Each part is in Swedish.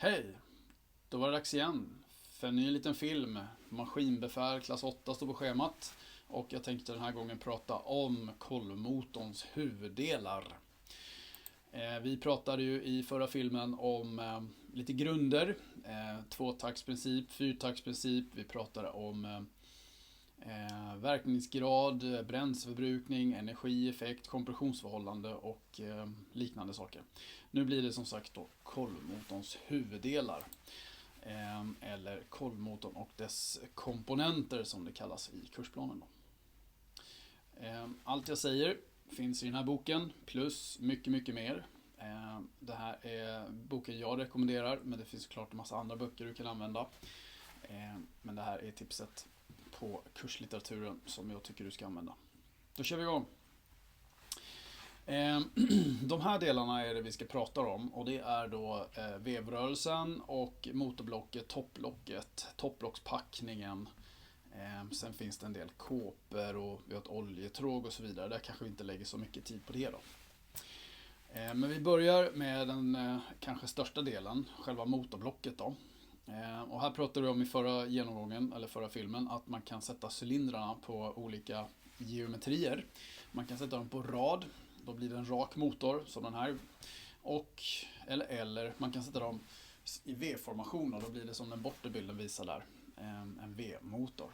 Hej! Då var det dags igen för en ny liten film. Maskinbefäl klass 8 står på schemat. Och jag tänkte den här gången prata om kolvmotorns huvuddelar. Vi pratade ju i förra filmen om lite grunder. Tvåtaktsprincip, fyrtaktsprincip. Vi pratade om verkningsgrad, bränsleförbrukning, energieffekt, kompressionsförhållande och liknande saker. Nu blir det som sagt då kolvmotorns huvuddelar. Eller kolvmotorn och dess komponenter som det kallas i kursplanen då. Allt jag säger finns i den här boken plus mycket mer. Det här är boken jag rekommenderar, men det finns såklart en massa andra böcker du kan använda. Men det här är tipset på kurslitteraturen som jag tycker du ska använda. Då kör vi igång. De här delarna är det vi ska prata om, och det är då vevrörelsen och motorblocket, topplockspackningen. Sen finns det en del kåpor och vi har ett oljetråg och så vidare. Där kanske vi inte lägger så mycket tid på det då. Men vi börjar med den kanske största delen, själva motorblocket då. Och här pratade vi om i förra genomgången, eller förra filmen, att man kan sätta cylindrarna på olika geometrier. Man kan sätta dem på rad, då blir det en rak motor som den här. Eller man kan sätta dem i V-formation, och då blir det som den bortre bilden visar där, en V-motor.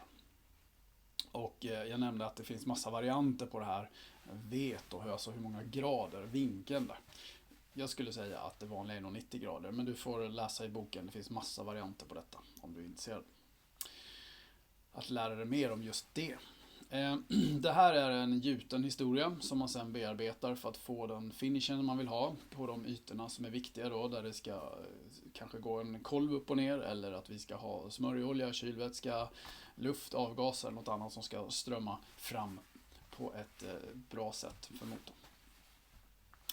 Och jag nämnde att det finns massa varianter på det här V, alltså hur många grader, vinkeln där. Jag skulle säga att det vanliga är nog 90 grader, men du får läsa i boken, det finns massa varianter på detta om du är intresserad att lära dig mer om just det. Det här är en gjuten historia som man sen bearbetar för att få den finishen man vill ha på de ytorna som är viktiga då, där det ska kanske gå en kolv upp och ner, eller att vi ska ha smörjolja, kylvätska, luft, avgas eller något annat som ska strömma fram på ett bra sätt för motorn.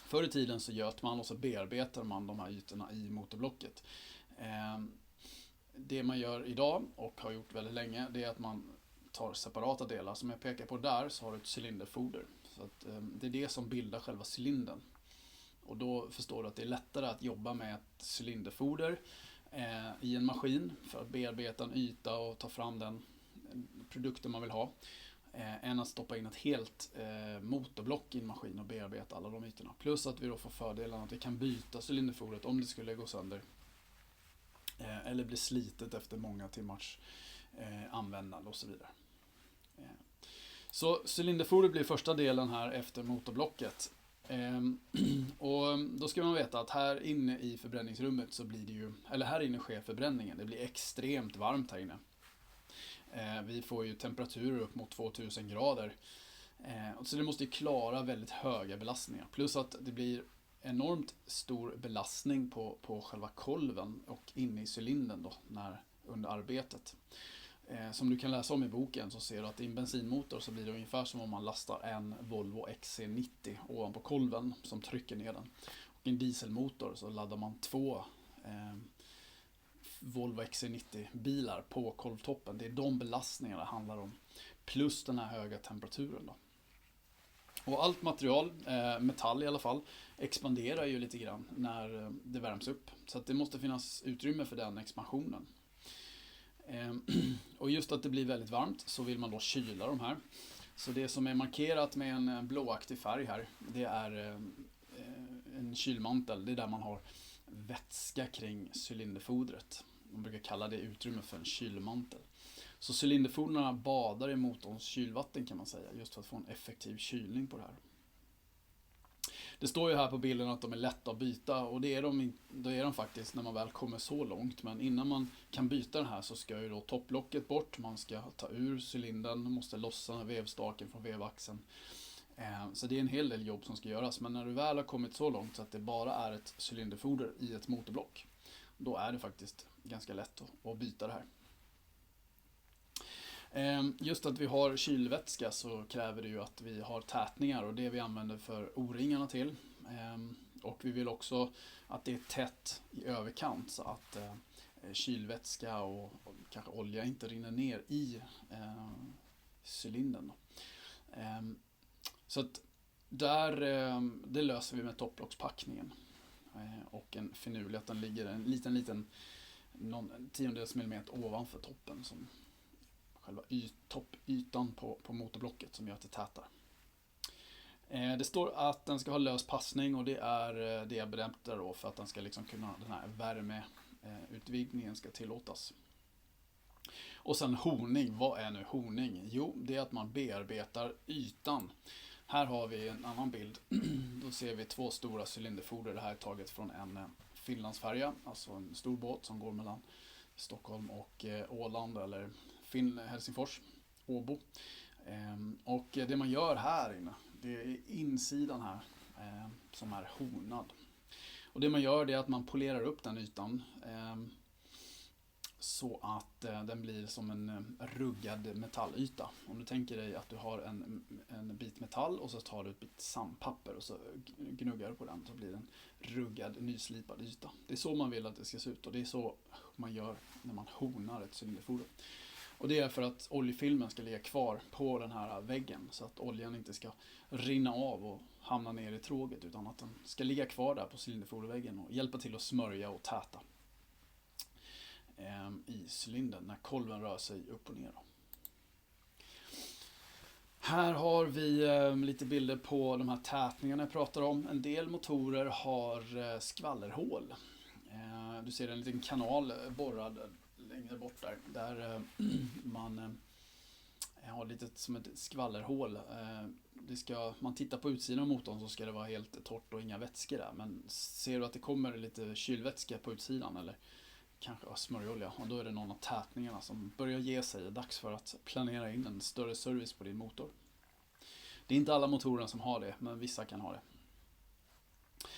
Förr i tiden så göt man och så bearbetar man de här ytorna i motorblocket. Det man gör idag och har gjort väldigt länge, det är att man tar separata delar. Som jag pekar på där så har du ett cylinderfoder. Så att, det är det som bildar själva cylindern. Och då förstår du att det är lättare att jobba med ett cylinderfoder i en maskin för att bearbeta en yta och ta fram den produkten man vill ha. Än att stoppa in ett helt motorblock i en maskin och bearbeta alla de ytorna. Plus att vi då får fördelen att vi kan byta cylinderfodret om det skulle gå sönder. Eller bli slitet efter många timmars användande och så vidare. Så cylinderfoder blir första delen här efter motorblocket. Och då ska man veta att här inne i förbränningsrummet så blir det ju, eller här inne sker förbränningen. Det blir extremt varmt här inne. Vi får ju temperaturer upp mot 2000 grader. Så det måste ju klara väldigt höga belastningar. Plus att det blir enormt stor belastning på själva kolven och inne i cylindern då, under arbetet. Som du kan läsa om i boken så ser du att i en bensinmotor så blir det ungefär som om man lastar en Volvo XC90 ovanpå kolven som trycker ner den. Och i en dieselmotor så laddar man två Volvo XC90 bilar på kolvtoppen. Det är de belastningarna det handlar om. Plus den här höga temperaturen då. Och allt material, metall i alla fall, expanderar ju lite grann när det värms upp. Så att det måste finnas utrymme för den expansionen. Och just att det blir väldigt varmt så vill man då kyla de här. Så det som är markerat med en blåaktig färg här, det är en kylmantel. Det är där man har vätska kring cylinderfodret. Man brukar kalla det utrymme för en kylmantel. Så cylinderfodrarna badar i motorns kylvatten kan man säga, just för att få en effektiv kylning på det här. Det står ju här på bilden att de är lätta att byta, och det är de faktiskt när man väl kommer så långt. Men innan man kan byta den här så ska ju då topplocket bort, man ska ta ur cylindern, man måste lossa vevstaken från vevaxeln. Så det är en hel del jobb som ska göras, men när du väl har kommit så långt så att det bara är ett cylinderfoder i ett motorblock, då är det faktiskt ganska lätt att byta det här. Just att vi har kylvätska så kräver det ju att vi har tätningar, och det vi använder för O-ringarna till. Och vi vill också att det är tätt i överkant så att kylvätska och kanske olja inte rinner ner i cylindern. Så att det löser vi med topplockspackningen. och en finurlig att den ligger en liten någon tiondels millimeter ovanför toppen som själva toppytan på motorblocket som gör att det tätar. Det står att den ska ha lös passning och det är det jag bedömde då för att den ska liksom kunna, den här värmeutvidgningen ska tillåtas. Och sen honing, vad är nu honing? Jo, det är att man bearbetar ytan. Här har vi en annan bild. Då ser vi 2 stora cylinderfoder. Det här är taget från en Finlandsfärja, alltså en stor båt som går mellan Stockholm och Åland eller Helsingfors, Åbo. Och det man gör här inne, det är insidan här som är honad. Och det man gör det är att man polerar upp den ytan så att den blir som en ruggad metallyta. Om du tänker dig att du har en bit metall och så tar du ett bit sandpapper och så gnuggar du på den så blir det en ruggad nyslipad yta. Det är så man vill att det ska se ut och det är så man gör när man honar ett cylinderfordon. Och det är för att oljefilmen ska ligga kvar på den här väggen så att oljan inte ska rinna av och hamna ner i tråget utan att den ska ligga kvar där på cylinderfoderväggen och hjälpa till att smörja och täta i cylindern när kolven rör sig upp och ner. Här har vi lite bilder på de här tätningarna jag pratar om. En del motorer har skvallerhål. Du ser en liten kanal borrad längre bort där man har lite som ett skvallerhål. Man tittar på utsidan av motorn så ska det vara helt torrt och inga vätskor där. Men ser du att det kommer lite kylvätska på utsidan eller kanske smörjolja och då är det någon av tätningarna som börjar ge sig. Det är dags för att planera in en större service på din motor. Det är inte alla motorer som har det, men vissa kan ha det.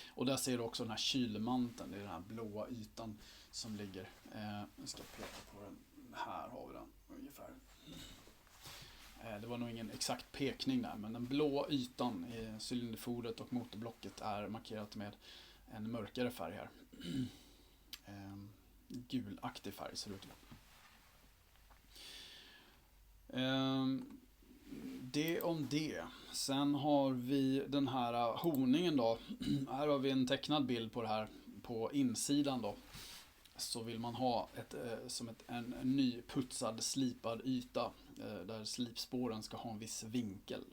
Och där ser du också den här kylmanteln, det är den här blåa ytan som ligger. Jag ska peka på den. Här har vi den ungefär. Det var nog ingen exakt pekning där, men den blåa ytan i cylinderfodret och motorblocket är markerat med en mörkare färg här. Gulaktig färg ser det ut. Det om det. Sen har vi den här honingen då. Här har vi en tecknad bild på det här på insidan då. Så vill man ha en ny putsad slipad yta där slipspåren ska ha en viss vinkel.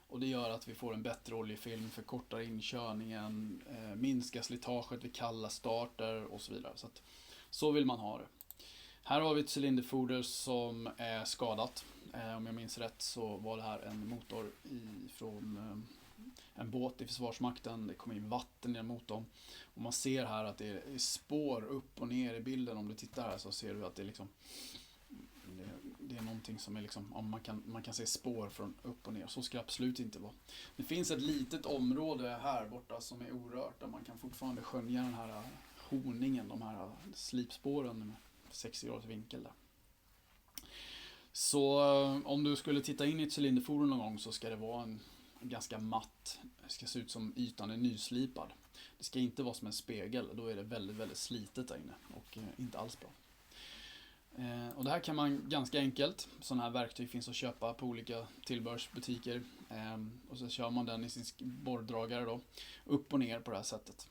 Och det gör att vi får en bättre oljefilm, förkortar inkörningen, minskar slitaget vid kalla starter och så vidare. Så vill man ha det. Här har vi ett cylinderfoder som är skadat. Om jag minns rätt så var det här en motor från en båt i Försvarsmakten. Det kom in vatten i motorn. Och man ser här att det är spår upp och ner i bilden. Om du tittar här så ser du att det är liksom det är någonting som är liksom, man kan se spår från upp och ner. Så ska det absolut inte vara. Det finns ett litet område här borta som är orört där man kan fortfarande skönja den här honingen, de här slipspåren med 60 graders vinkel där. Så om du skulle titta in i ett cylinderfordon någon gång så ska det vara en ganska matt, det ska se ut som ytan är nyslipad. Det ska inte vara som en spegel, då är det väldigt, väldigt slitet där inne och inte alls bra. Och det här kan man ganska enkelt, sådana här verktyg finns att köpa på olika tillbehörsbutiker och så kör man den i sin borrdragare då, upp och ner på det här sättet.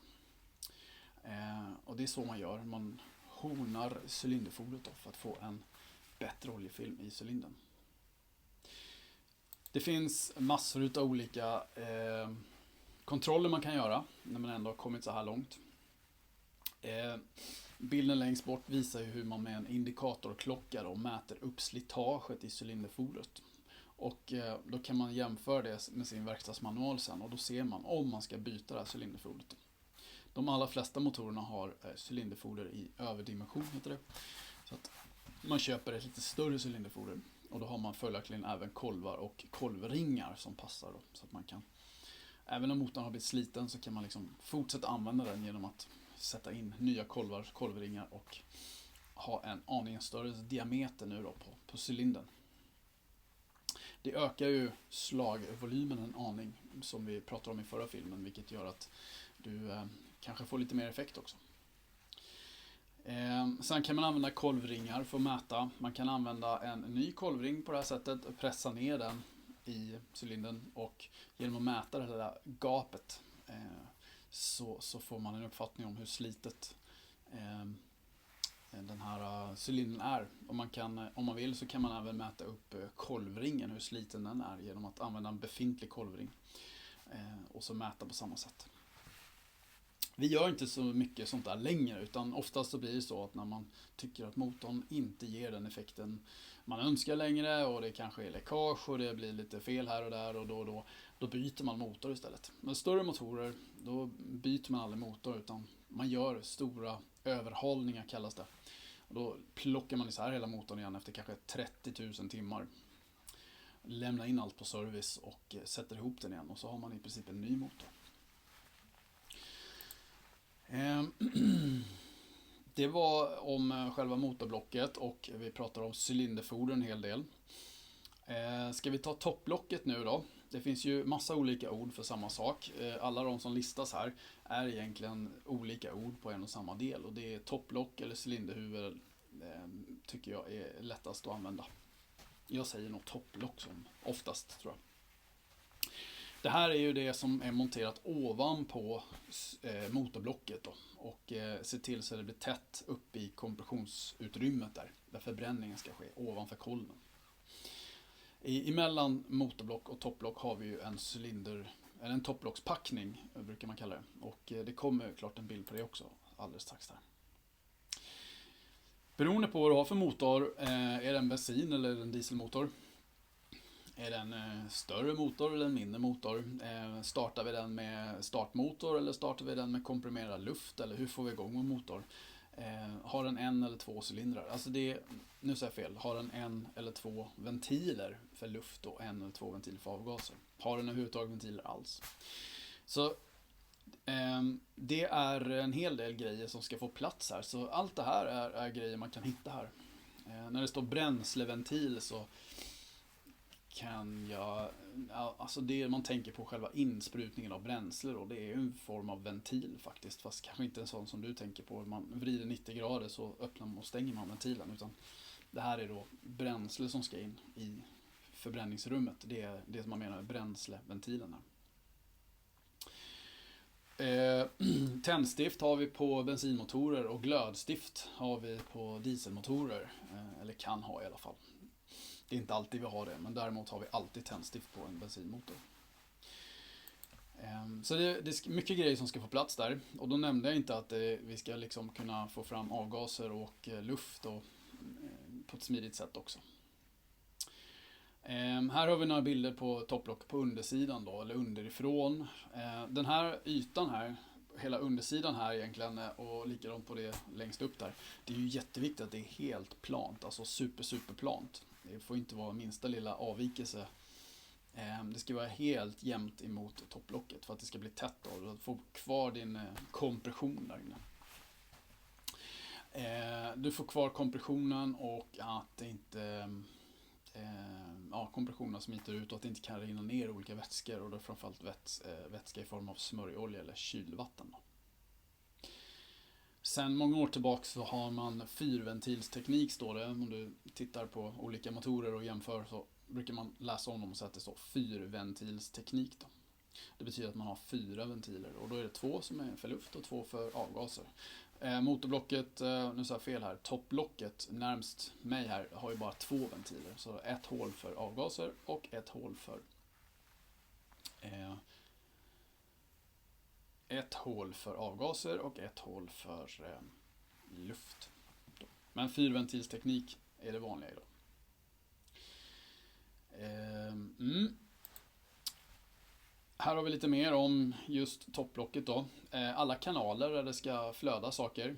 Och det är så man gör, man honar cylinderfodret då för att få en bättre oljefilm i cylindern. Det finns massor av olika kontroller man kan göra när man ändå har kommit så här långt. Bilden längst bort visar ju hur man med en indikatorklocka då mäter upp slitaget i cylinderfodret. Och då kan man jämföra det med sin verkstadsmanual sen och då ser man om man ska byta det här cylinderfodret. De allra flesta motorerna har cylinderfoder i överdimension heter det. Så att man köper ett lite större cylinderfoder och då har man följaktligen även kolvar och kolvringar som passar då, så att man kan, även om motorn har blivit sliten så kan man liksom fortsätta använda den genom att sätta in nya kolvringar och ha en aning större diameter nu då på cylindern. Det ökar ju slagvolymen en aning som vi pratade om i förra filmen, vilket gör att du kanske får lite mer effekt också. Sen kan man använda kolvringar för att mäta. Man kan använda en ny kolvring på det här sättet och pressa ner den i cylindern och genom att mäta det där gapet så får man en uppfattning om hur slitet den här cylindern är. Om man vill så kan man även mäta upp kolvringen, hur sliten den är, genom att använda en befintlig kolvring och så mäta på samma sätt. Vi gör inte så mycket sånt där längre, utan oftast så blir det så att när man tycker att motorn inte ger den effekten man önskar längre och det kanske är läckage och det blir lite fel här och där och då byter man motor istället. Med större motorer då byter man aldrig motor, utan man gör stora överhållningar kallas det. Och då plockar man isär hela motorn igen efter kanske 30 000 timmar. Lämnar in allt på service och sätter ihop den igen och så har man i princip en ny motor. Det var om själva motorblocket och vi pratar om cylinderfoder en hel del. Ska vi ta toppblocket nu då? Det finns ju massa olika ord för samma sak. Alla de som listas här är egentligen olika ord på en och samma del. Och det är toppblock eller cylinderhuvud tycker jag är lättast att använda. Jag säger nog toppblock som oftast tror jag. Det här är ju det som är monterat ovanpå motorblocket då, och ser till så att det blir tätt upp i kompressionsutrymmet där förbränningen ska ske ovanför kolven. Emellan motorblock och toppblock har vi ju en toppblockspackning brukar man kalla det, och det kommer klart en bild på det också alldeles strax där. Beroende på vad du har för motor, är det en bensin eller en dieselmotor? Är det en större motor eller en mindre motor? Startar vi den med startmotor eller startar vi den med komprimerad luft? Eller hur får vi igång en motor? Har den en eller två cylindrar? Alltså nu säger jag fel. Har den en eller två ventiler för luft och en eller två ventiler för avgaser? Har den överhuvudtaget ventiler alls? Så det är en hel del grejer som ska få plats här. Så allt det här är grejer man kan hitta här. När det står bränsleventil så alltså det man tänker på själva insprutningen av bränsle då, det är en form av ventil faktiskt, fast kanske inte en sån som du tänker på. Man vrider 90 grader så öppnar man och stänger man ventilen, utan det här är då bränsle som ska in i förbränningsrummet. Det är det som man menar med bränsleventilen här. Tändstift har vi på bensinmotorer och glödstift har vi på dieselmotorer, eller kan ha i alla fall. Det är inte alltid vi har det, men däremot har vi alltid tändstift på en bensinmotor. Så det är mycket grejer som ska få plats där. Och då nämnde jag inte att vi ska liksom kunna få fram avgaser och luft och, på ett smidigt sätt också. Här har vi några bilder på topplock på undersidan då, eller underifrån. Den här ytan här, hela undersidan här egentligen, och likadant på det längst upp där. Det är ju jätteviktigt att det är helt plant, alltså superplant. Det får inte vara minsta lilla avvikelse. Det ska vara helt jämnt emot topplocket för att det ska bli tätt och du får kvar din kompression där inne. Du får kvar kompressionen och att det inte kompressionen smiter ut och att det inte kan rinna ner olika vätskor, och då framförallt vätska i form av smörjolja eller kylvatten då. Sen många år tillbaka så har man fyrventilsteknik, står det. Om du tittar på olika motorer och jämför så brukar man läsa om dem och säga att det står fyrventilsteknik då. Det betyder att man har 4 ventiler, och då är det 2 som är för luft och 2 för avgaser. Motorblocket, nu sa jag fel här, toppblocket närmst mig här har ju bara 2 ventiler. Så ett hål för avgaser och ett hål för luft. Men fyrventilsteknik är det vanliga idag. Här har vi lite mer om just toppblocket då. Alla kanaler där det ska flöda saker,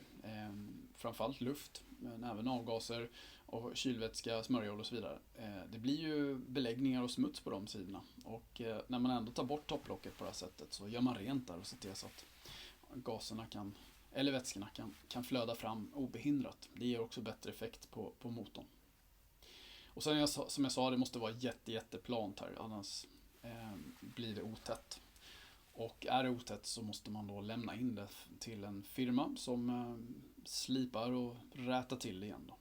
framförallt luft, men även avgaser och kylvätska, smörjolja och så vidare. Det blir ju beläggningar och smuts på de sidorna, och när man ändå tar bort toppblocket på det här sättet så gör man rent där och ser till så att gaserna eller vätskorna kan flöda fram obehindrat. Det ger också bättre effekt på motorn. Och sen som jag sa, det måste vara jätteplant här, annars blir det otätt. Och är det otätt så måste man då lämna in det till en firma som slipar och rätar till det igen då.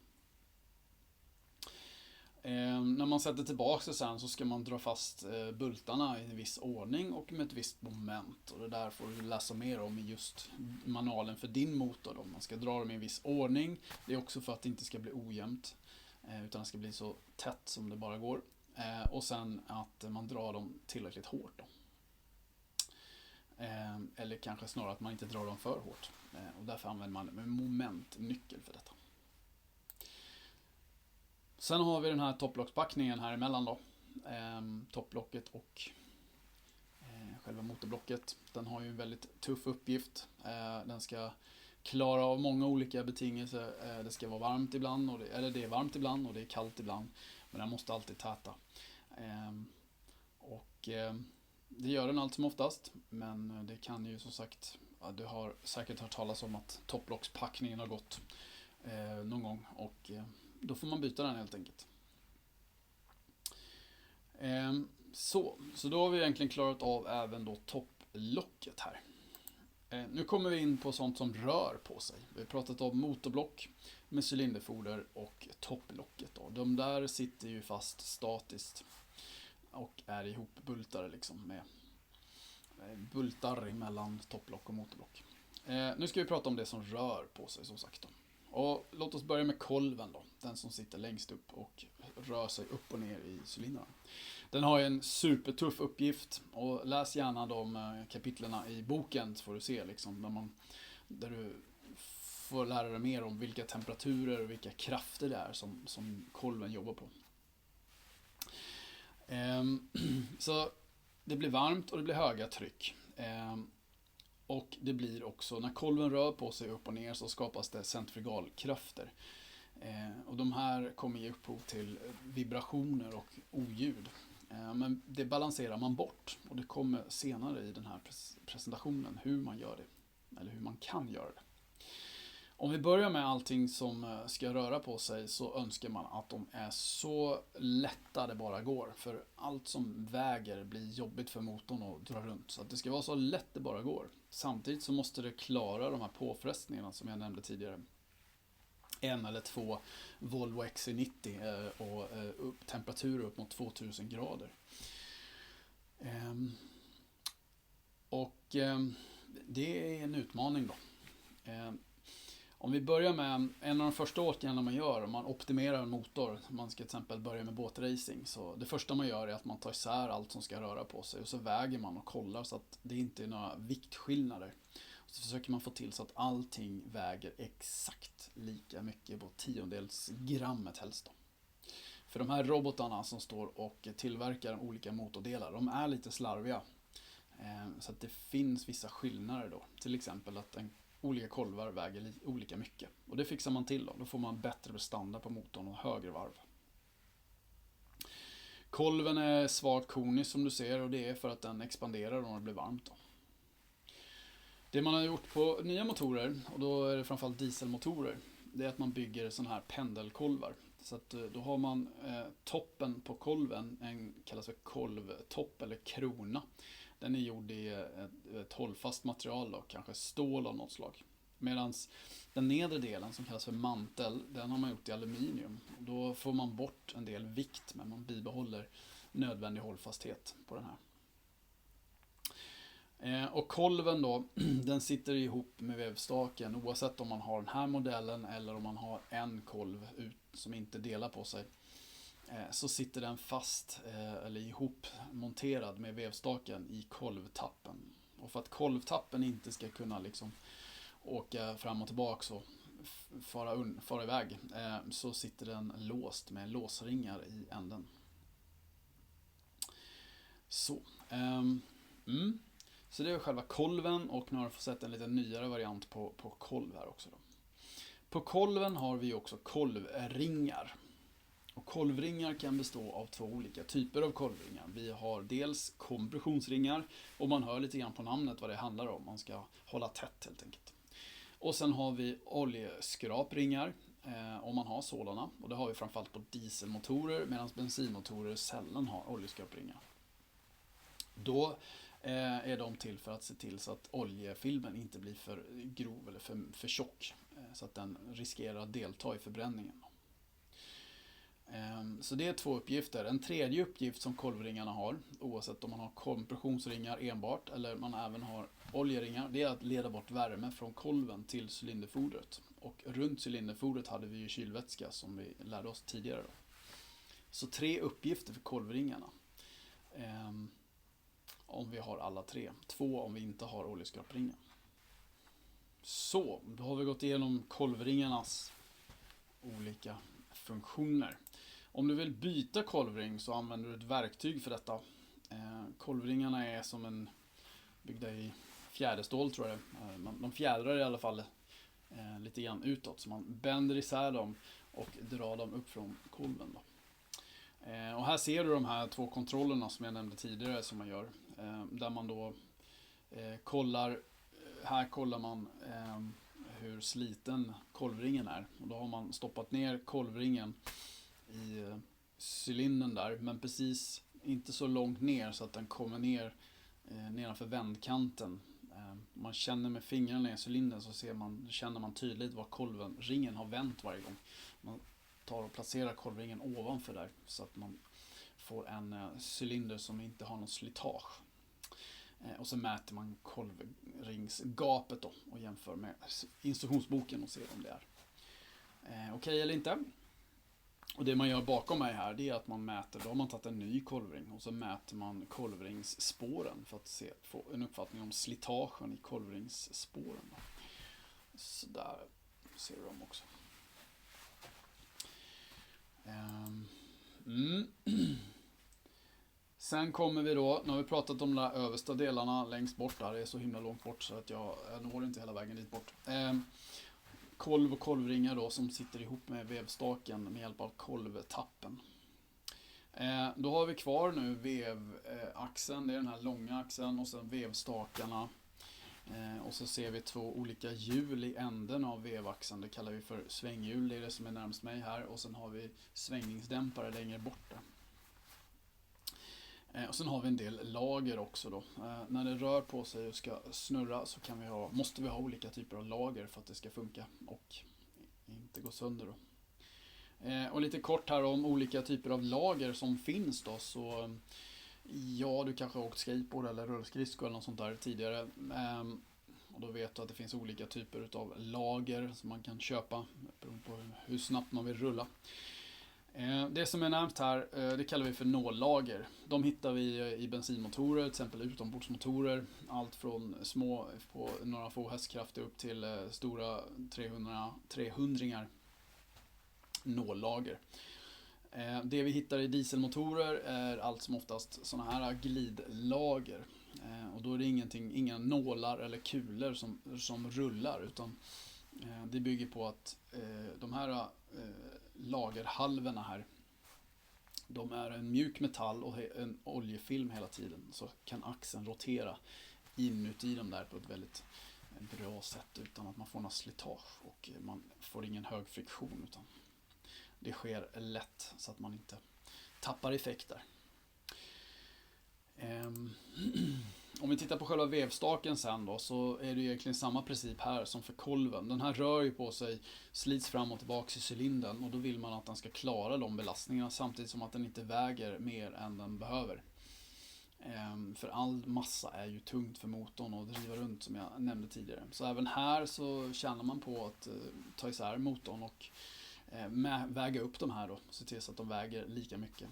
När man sätter tillbaka det sen så ska man dra fast bultarna i en viss ordning och med ett visst moment. Och det där får du läsa mer om i just manualen för din motor då. Man ska dra dem i en viss ordning. Det är också för att det inte ska bli ojämnt. Utan det ska bli så tätt som det bara går. Och sen att man drar dem tillräckligt hårt då. Eller kanske snarare att man inte drar dem för hårt. Och därför använder man en momentnyckel för detta. Sen har vi den här topplockspackningen här emellan då. Topplocket och själva motorblocket. Den har ju en väldigt tuff uppgift. Den ska klara av många olika betingelser. Det ska vara varmt ibland, eller det är varmt ibland och det är kallt ibland. Men den måste alltid täta. Det gör den allt som oftast. Men det kan ju som sagt, du har säkert hört talas om att topplockspackningen har gått någon gång. Och då får man byta den helt enkelt. Så då har vi egentligen klarat av även då topplocket här. Nu kommer vi in på sånt som rör på sig. Vi har pratat om motorblock med cylinderfoder och topplocket då. De där sitter ju fast statiskt och är ihopbultade liksom med bultar mellan topplock och motorblock. Nu ska vi prata om det som rör på sig som sagt då. Och låt oss börja med kolven då. Den som sitter längst upp och rör sig upp och ner i cylindrarna. Den har ju en supertuff uppgift. Och läs gärna de kapitlerna i boken så får du se liksom. Där du får lära dig mer om vilka temperaturer och vilka krafter det är som kolven jobbar på. Så det blir varmt och det blir höga tryck. Och det blir också, när kolven rör på sig upp och ner så skapas det centrifugalkrafter. Och de här kommer ge upphov till vibrationer och oljud. Men det balanserar man bort. Och det kommer senare i den här presentationen hur man gör det. Eller hur man kan göra det. Om vi börjar med allting som ska röra på sig så önskar man att de är så lätta det bara går. För allt som väger blir jobbigt för motorn att dra runt. Så att det ska vara så lätt det bara går. Samtidigt så måste det klara de här påfrestningarna som jag nämnde tidigare. 1 eller 2 Volvo XC90 och temperaturer upp mot 2000 grader. Det är en utmaning då. Om vi börjar med en av de första åtgärderna man gör, om man optimerar en motor, man ska till exempel börja med båtracing, så det första man gör är att man tar isär allt som ska röra på sig och så väger man och kollar så att det inte är några viktskillnader. Så försöker man få till så att allting väger exakt lika mycket på 10-dels grammet helst då. För de här robotarna som står och tillverkar olika motordelar, de är lite slarviga. Så att det finns vissa skillnader då. Till exempel att olika kolvar väger olika mycket. Och det fixar man till då. Då får man bättre prestanda på motorn och högre varv. Kolven är svagt konisk som du ser och det är för att den expanderar om det blir varmt då. Det man har gjort på nya motorer, och då är det framförallt dieselmotorer, det är att man bygger sådana här pendelkolvar. Så att då har man toppen på kolven, kallas för kolvtopp eller krona. Den är gjord i ett hållfast material då, kanske stål av något slag. Medan den nedre delen som kallas för mantel, den har man gjort i aluminium. Då får man bort en del vikt men man bibehåller nödvändig hållfasthet på den här. Och kolven då, den sitter ihop med vävstaken oavsett om man har den här modellen eller om man har en kolv som inte delar på sig. Så sitter den fast eller ihop monterad med vävstaken i kolvtappen. Och för att kolvtappen inte ska kunna liksom åka fram och tillbaka och fara iväg så sitter den låst med låsringar i änden. Så. Så det är själva kolven och nu har jag fått sett en lite nyare variant på kolv här också då. På kolven har vi också kolvringar. Och kolvringar kan bestå av 2 olika typer av kolvringar. Vi har dels kompressionsringar och man hör lite grann på namnet vad det handlar om. Man ska hålla tätt helt enkelt. Och sen har vi oljeskrapringar om man har sådana. Och det har vi framförallt på dieselmotorer medan bensinmotorer sällan har oljeskrapringar. Då är de till för att se till så att oljefilmen inte blir för grov eller för tjock. Så att den riskerar att delta i förbränningen. Så det är 2 uppgifter. En tredje uppgift som kolvringarna har, oavsett om man har kompressionsringar enbart eller man även har oljeringar, det är att leda bort värme från kolven till cylinderfodret. Och runt cylinderfodret hade vi ju kylvätska som vi lärde oss tidigare då. Så 3 uppgifter för kolvringarna. Om vi har alla 3. 2 om vi inte har oljeskrapringen. Så, då har vi gått igenom kolvringarnas olika funktioner. Om du vill byta kolvring så använder du ett verktyg för detta. Kolvringarna är som en byggda i fjäderstål tror jag. De fjädrar i alla fall lite grann utåt. Så man bänder isär dem och drar dem upp från kolven då. Och här ser du de här 2 kontrollerna som jag nämnde tidigare som man gör. Där man då kollar, här kollar man hur sliten kolvringen är. Och då har man stoppat ner kolvringen i cylindern där, men precis inte så långt ner så att den kommer ner nedanför vändkanten. Man känner med fingrarna ner i cylindern så känner man tydligt var kolvringen har vänt varje gång. Man tar och placerar kolvringen ovanför där så att man får en cylinder som inte har någon slitage. Och så mäter man kolvringsgapet då och jämför med instruktionsboken och ser om det är okej eller inte. Och det man gör bakom mig här, det är att man mäter, då har man tagit en ny kolvring och så mäter man kolvringsspåren för att få en uppfattning om slitagen i kolvringsspåren. Så där ser du dem också. Sen kommer vi då, nu har vi pratat om de där översta delarna längst bort där, det är så himla långt bort så att jag når inte hela vägen dit bort. Kolv och kolvringar då som sitter ihop med vevstaken med hjälp av kolvtappen. Då har vi kvar nu vevaxeln, det är den här långa axeln och sen vevstakarna. Och så ser vi 2 olika hjul i änden av vevaxeln, det kallar vi för svänghjul, det är det som är närmast mig här. Och sen har vi svängningsdämpare längre bort där. Och sen har vi en del lager också då. När det rör på sig och ska snurra så måste vi ha olika typer av lager för att det ska funka och inte gå sönder då. Och lite kort här om olika typer av lager som finns då, så ja, du kanske har åkt skateboard eller rullskridskor eller något sånt där tidigare. Och då vet du att det finns olika typer av lager som man kan köpa beroende på hur snabbt man vill rulla. Det som är nämnt här, det kallar vi för nållager. De hittar vi i bensinmotorer, till exempel utombordsmotorer. Allt från små på några få hästkrafter upp till stora 300-ringar nållager. Det vi hittar i dieselmotorer är allt som oftast såna här glidlager. Och då är det inga nålar eller kulor som rullar, utan det bygger på att de här lagerhalvorna här, de är en mjuk metall och en oljefilm hela tiden, så kan axeln rotera inuti dem där på ett väldigt bra sätt utan att man får någon slitage och man får ingen hög friktion, utan det sker lätt så att man inte tappar effekter. Om vi tittar på själva vevstaken sen då, så är det egentligen samma princip här som för kolven. Den här rör ju på sig, slits fram och tillbaka i cylindern, och då vill man att den ska klara de belastningarna samtidigt som att den inte väger mer än den behöver. För all massa är ju tungt för motorn att driva runt, som jag nämnde tidigare. Så även här så tjänar man på att ta isär motorn och väga upp de här då, se till så att de väger lika mycket.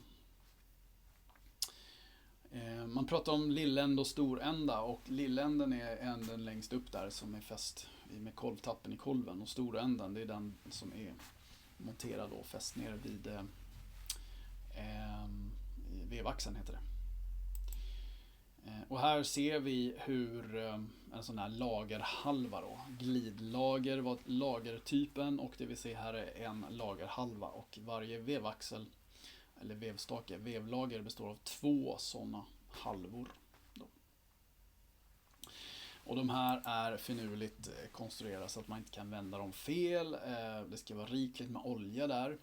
Man pratar om lillända och storända, och lilländen är änden längst upp där som är fäst med kolvtappen i kolven, och storänden, det är den som är monterad och fäst ner vid vevaxeln heter det. Och här ser vi hur en sån här lagerhalva då, glidlager var lagertypen, och det vi ser här är en lagerhalva, och varje vevaxel eller vevstake, vevlager, består av 2 sådana halvor då. Och de här är finurligt konstruerade så att man inte kan vända dem fel. Det ska vara rikligt med olja där.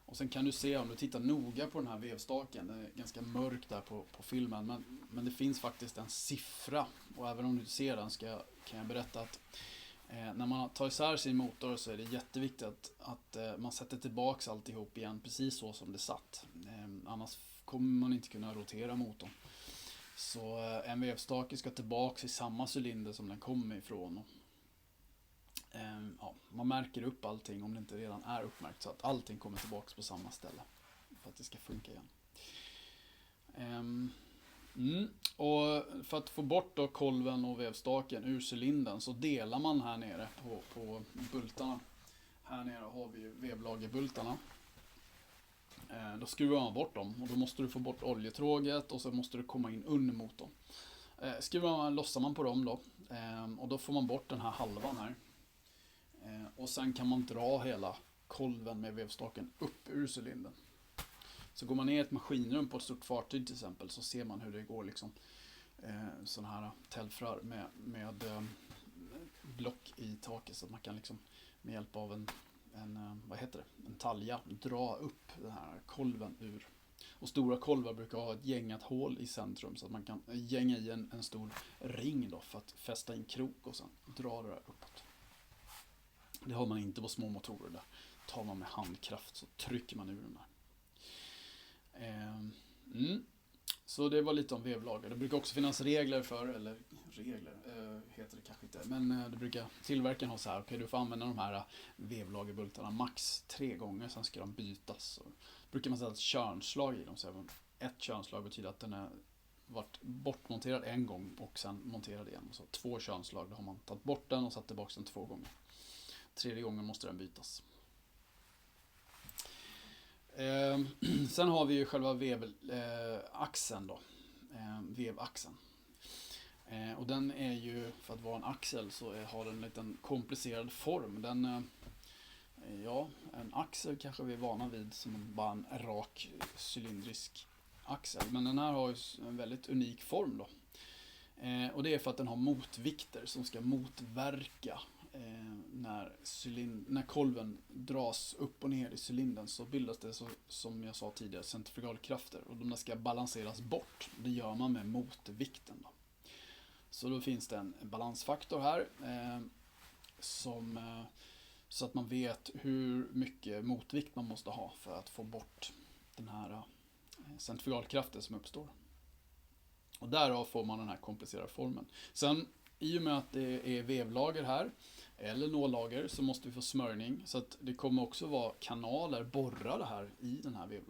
Och sen kan du se, om du tittar noga på den här vevstaken, den är ganska mörk där på filmen, men det finns faktiskt en siffra, och även om du ser den kan jag berätta att När man tar isär sin motor så är det jätteviktigt att man sätter tillbaks alltihop igen precis så som det satt. Annars kommer man inte kunna rotera motorn. Så en vevstake ska tillbaks i samma cylinder som den kommer ifrån. Ja, man märker upp allting om det inte redan är uppmärkt så att allting kommer tillbaks på samma ställe för att det ska funka igen. Och för att få bort då kolven och vevstaken ur cylindern så delar man här nere på bultarna. Här nere har vi ju vevlagerbultarna. Då skruvar man bort dem och då måste du få bort oljetråget och så måste du komma in under motorn. Lossar man på dem då och då får man bort den här halvan här. Och sen kan man dra hela kolven med vevstaken upp ur cylindern. Så går man ner i ett maskinrum på ett stort fartyg till exempel så ser man hur det går liksom sådana här telfrar med block i taket så att man kan liksom med hjälp av en talja dra upp den här kolven ur. Och stora kolvar brukar ha ett gängat hål i centrum så att man kan gänga i en stor ring då för att fästa in krok och sen dra det där uppåt. Det har man inte på små motorer där. Tar man med handkraft så trycker man ur den där. Så det var lite om vevlager. Det brukar också finnas regler för, eller regler heter det kanske inte, men det brukar tillverkaren ha så här, okej, du får använda de här vevlagerbultarna max 3 gånger, sen ska de bytas. Så brukar man sätta ett kärnslag i dem, så ett kärnslag betyder att den är varit bortmonterad en gång och sen monterad igen. Så 2 kärnslag, då har man tagit bort den och satt tillbaka den 2 gånger. 3:e gången måste den bytas. Sen har vi ju själva vevaxeln då. Vevaxeln. Och den är ju, för att vara en axel så har den en liten komplicerad form. En axel kanske vi är vana vid som bara en rak cylindrisk axel. Men den här har ju en väldigt unik form då. Och det är för att den har motvikter som ska motverka när kolven dras upp och ner i cylindern så bildas det som jag sa tidigare centrifugalkrafter och de ska balanseras bort. Det gör man med motvikten då. Så då finns det en balansfaktor här så att man vet hur mycket motvikt man måste ha för att få bort den här centrifugalkraften som uppstår. Och därav får man den här komplicerade formen. Sen i och med att det är vevlager här eller nållager så måste vi få smörjning så att det kommer också vara kanaler borrade här i den här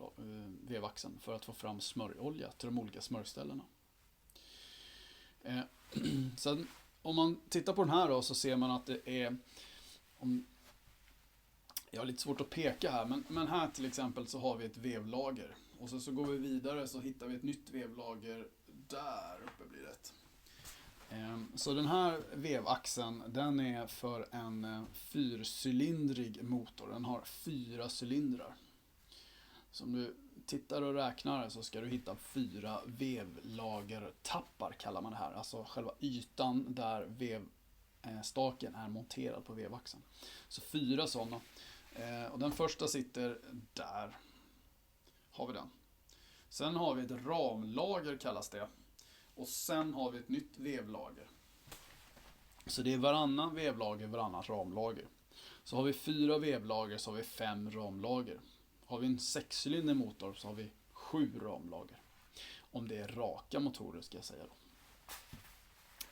vevaxeln för att få fram smörjolja till de olika smörjställena. Sen om man tittar på den här då så ser man att det är jag har lite svårt att peka här men här till exempel så har vi ett vevlager och så går vi vidare så hittar vi ett nytt vevlager där uppe blir det. Så den här vevaxeln den är för en 4-cylindrig motor. Den har 4 cylindrar. Så om du tittar och räknar så ska du hitta 4 vevlagertappar kallar man det här. Alltså själva ytan där vevstaken är monterad på vevaxeln. Så 4 sådana. Och den första sitter där. Har vi den. Sen har vi ett ramlager kallas det. Och sen har vi ett nytt vevlager. Så det är varannan vevlager, varannat ramlager. Så har vi 4 vevlager så har vi 5 ramlager. Har vi en 6-cylinder motor så har vi 7 ramlager. Om det är raka motorer ska jag säga då.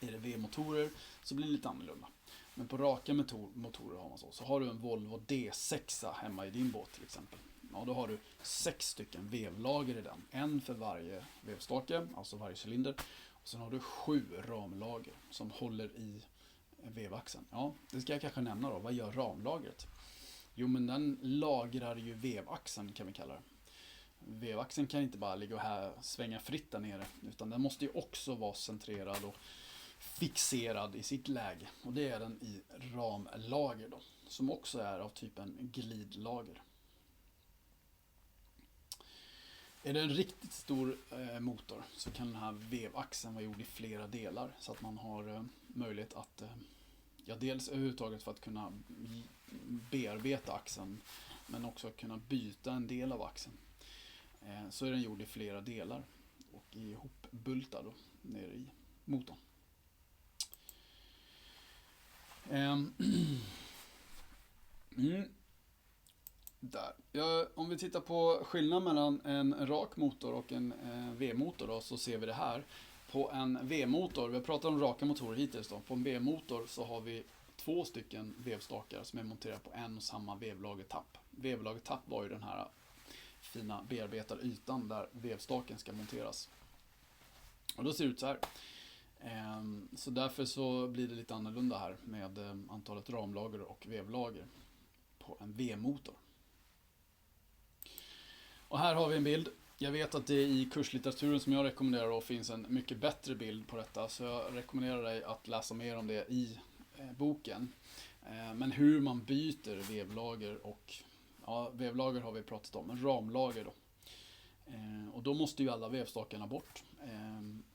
Är det V-motorer så blir det lite annorlunda. Men på raka motorer har man så. Så har du en Volvo D6 hemma i din båt till exempel. Ja, då har du 6 stycken vevlager i den. En för varje vevstake, alltså varje cylinder. Och sen har du 7 ramlager som håller i vevaxeln. Ja, det ska jag kanske nämna då. Vad gör ramlagret? Jo, men den lagrar ju vevaxeln kan vi kalla det. Vevaxeln kan inte bara ligga och här svänga fritt där nere. Utan den måste ju också vara centrerad och fixerad i sitt läge. Och det är den i ramlager då. Som också är av typen glidlager. Är det en riktigt stor motor så kan den här vevaxeln vara gjord i flera delar så att man har möjlighet att dels överhuvudtaget för att kunna bearbeta axeln men också kunna byta en del av axeln. Så är den gjord i flera delar och ihopbultad då, nere i motorn. Ehm, mm, där. Ja, om vi tittar på skillnaden mellan en rak motor och en V-motor då, så ser vi det här. På en V-motor, vi har pratat om raka motorer hittills då. På en V-motor så har vi 2 stycken vevstakar som är monterade på en och samma vevlagertapp. Vevlagertapp var ju den här fina bearbetade ytan där vevstaken ska monteras. Och då ser det ut så här. Så därför så blir det lite annorlunda här med antalet ramlager och vevlager på en V-motor. Och här har vi en bild. Jag vet att det i kurslitteraturen som jag rekommenderar då finns en mycket bättre bild på detta, så jag rekommenderar dig att läsa mer om det i boken. Men hur man byter vevlager och vevlager har vi pratat om, men ramlager då. Och då måste ju alla vevstakarna bort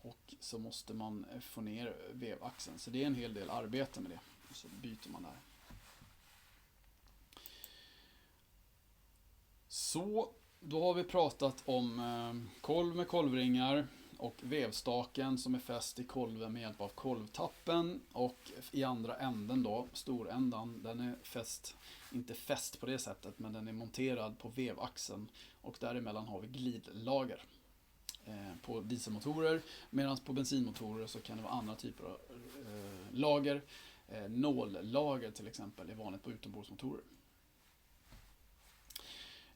och så måste man få ner vevaxeln, så det är en hel del arbete med det. Och så byter man där. Så då har vi pratat om kolv med kolvringar och vevstaken som är fäst i kolven med hjälp av kolvtappen, och i andra änden då, storändan, den är fäst, inte fäst på det sättet, men den är monterad på vevaxeln, och däremellan har vi glidlager på dieselmotorer, medan på bensinmotorer så kan det vara andra typer av lager. Nållager till exempel är vanligt på utombordsmotorer.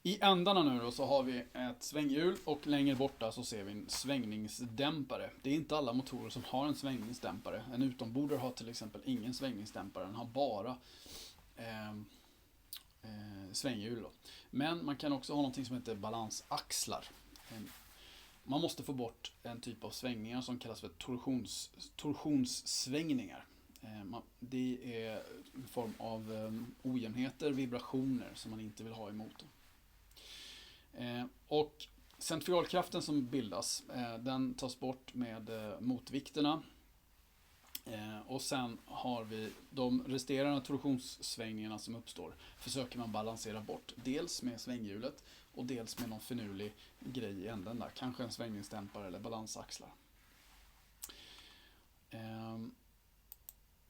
I ändarna nu då så har vi ett svänghjul, och längre borta så ser vi en svängningsdämpare. Det är inte alla motorer som har en svängningsdämpare. En utombordare har till exempel ingen svängningsdämpare, den har bara svänghjul då. Men man kan också ha något som heter balansaxlar. Man måste få bort en typ av svängningar som kallas för torsionssvängningar. Det är en form av ojämnheter, vibrationer som man inte vill ha i motorn. Och centrifugalkraften som bildas, den tas bort med motvikterna. Och sen har vi de resterande torsionssvängningarna som uppstår. Försöker man balansera bort, dels med svänghjulet och dels med någon finurlig grej i änden där. Kanske en svängningsdämpare eller balansaxlar.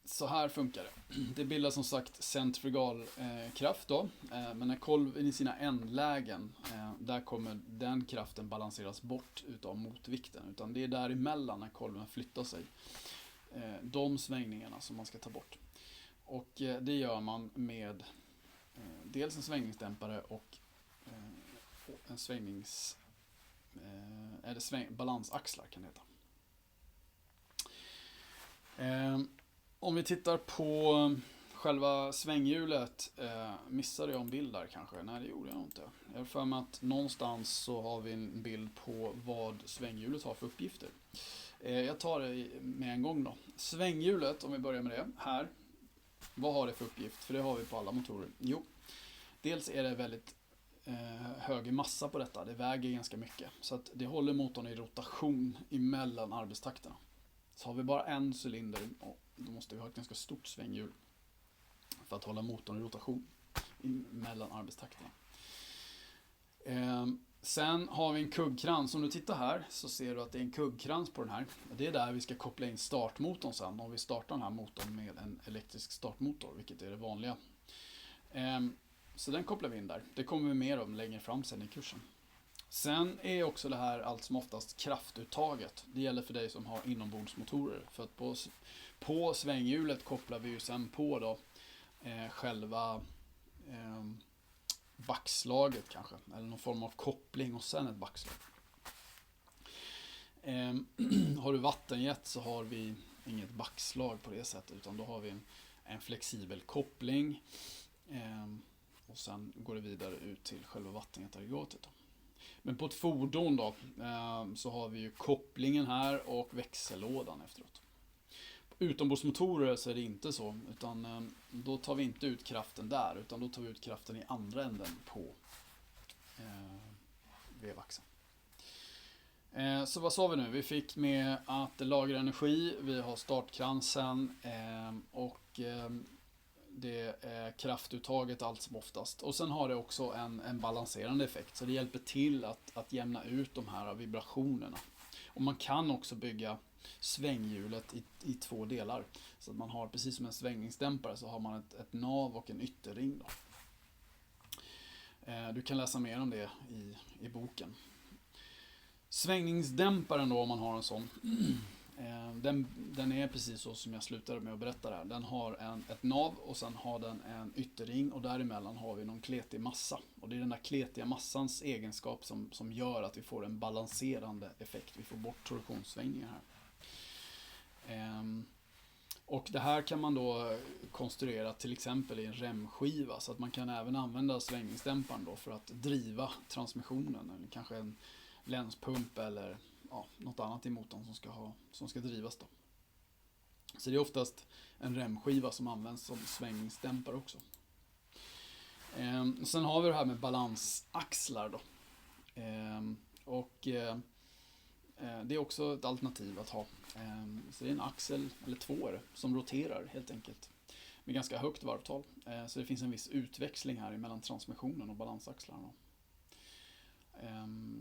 Så här funkar det. Det bildas som sagt centrifugalkraft då. Men när kolven i sina ändlägen, där kommer den kraften balanseras bort utav motvikten. Utan det är däremellan när kolven flyttar sig. De svängningarna som man ska ta bort. Och det gör man med dels en svängningsdämpare och en balansaxlar kan det heta. Om vi tittar på själva svänghjulet, missade jag en bild där kanske? Nej, det gjorde jag nog inte. Jag har för mig att någonstans så har vi en bild på vad svänghjulet har för uppgifter. Jag tar det med en gång då. Svänghjulet, om vi börjar med det här. Vad har det för uppgift? För det har vi på alla motorer. Jo, dels är det väldigt hög massa på detta. Det väger ganska mycket. Så att det håller motorn i rotation emellan arbetstakterna. Så har vi bara en cylinder, då måste vi ha ett ganska stort svänghjul för att hålla motorn i rotation mellan arbetstakterna. Sen har vi en kuggkrans. Om du tittar här så ser du att det är en kuggkrans på den här. Det är där vi ska koppla in startmotorn sen. Om vi startar den här motorn med en elektrisk startmotor, vilket är det vanliga. Så den kopplar vi in där. Det kommer vi mer om längre fram sen i kursen. Sen är också det här allt som oftast kraftuttaget. Det gäller för dig som har inombordsmotorer. För att på svänghjulet kopplar vi ju sen på då själva backslaget kanske. Eller någon form av koppling och sen ett backslag. Har du vattenjet så har vi inget backslag på det sättet. Utan då har vi en flexibel koppling. Och sen går det vidare ut till själva vattenjetaggregatet då. Men på ett fordon då så har vi ju kopplingen här och växellådan efteråt. På utombordsmotorer så är det inte så, utan då tar vi inte ut kraften där, utan då tar vi ut kraften i andra änden på vevaxeln. Så vad sa vi nu? Vi fick med att det lagrar energi, vi har startkransen och det är kraftuttaget allt som oftast. Och sen har det också en balanserande effekt. Så det hjälper till att jämna ut de här vibrationerna. Och man kan också bygga svänghjulet i två delar. Så att man har, precis som en svängningsdämpare, så har man ett nav och en ytterring då. Du kan läsa mer om det i boken. Svängningsdämparen då, om man har en sån, den är precis så som jag slutade med att berätta där. Den har ett nav och sen har den en ytterring, och däremellan har vi någon kletig massa. Och det är den där kletiga massans egenskap som gör att vi får en balanserande effekt. Vi får bort torsionssvängningar här. Och det här kan man då konstruera till exempel i en remskiva, så att man kan även använda svängningsdämparen då för att driva transmissionen, eller kanske en länspump eller något annat i motorn som ska drivas då. Så det är oftast en remskiva som används som svängningsdämpare också. Sen har vi det här med balansaxlar då. Det är också ett alternativ att ha. Så det är en axel, eller två är det, som roterar helt enkelt med ganska högt varvtal. Så det finns en viss utväxling här mellan transmissionen och balansaxlarna.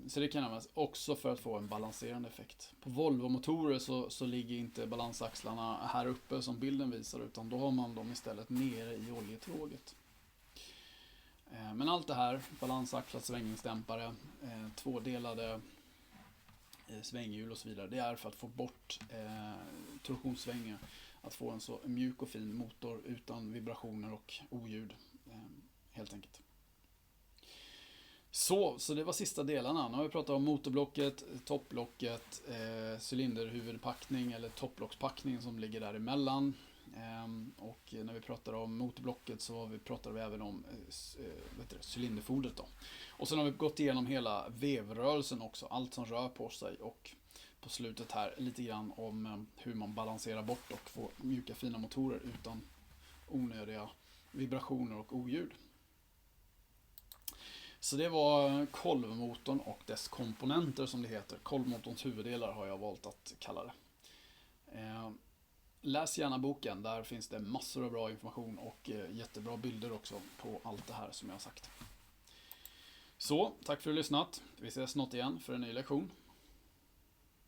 Så det kan användas också för att få en balanserande effekt. På Volvo-motorer så ligger inte balansaxlarna här uppe som bilden visar, utan då har man dem istället nere i oljetråget. Men allt det här, balansaxlar, svängningsdämpare, tvådelade svänghjul och så vidare, det är för att få bort torsionssvängningar, att få en så mjuk och fin motor utan vibrationer och oljud, helt enkelt. Så det var sista delarna. Nu har vi pratat om motorblocket, topplocket, cylinderhuvudpackning eller topplockspackning som ligger däremellan. Och när vi pratar om motorblocket så pratar vi även om cylinderfodret då. Och sen har vi gått igenom hela vevrörelsen också, allt som rör på sig, och på slutet här lite grann om hur man balanserar bort och får mjuka fina motorer utan onödiga vibrationer och oljud. Så det var kolvmotorn och dess komponenter, som det heter. Kolvmotorns huvuddelar har jag valt att kalla det. Läs gärna boken, där finns det massor av bra information och jättebra bilder också på allt det här som jag har sagt. Så, tack för att du har lyssnat. Vi ses snart igen för en ny lektion.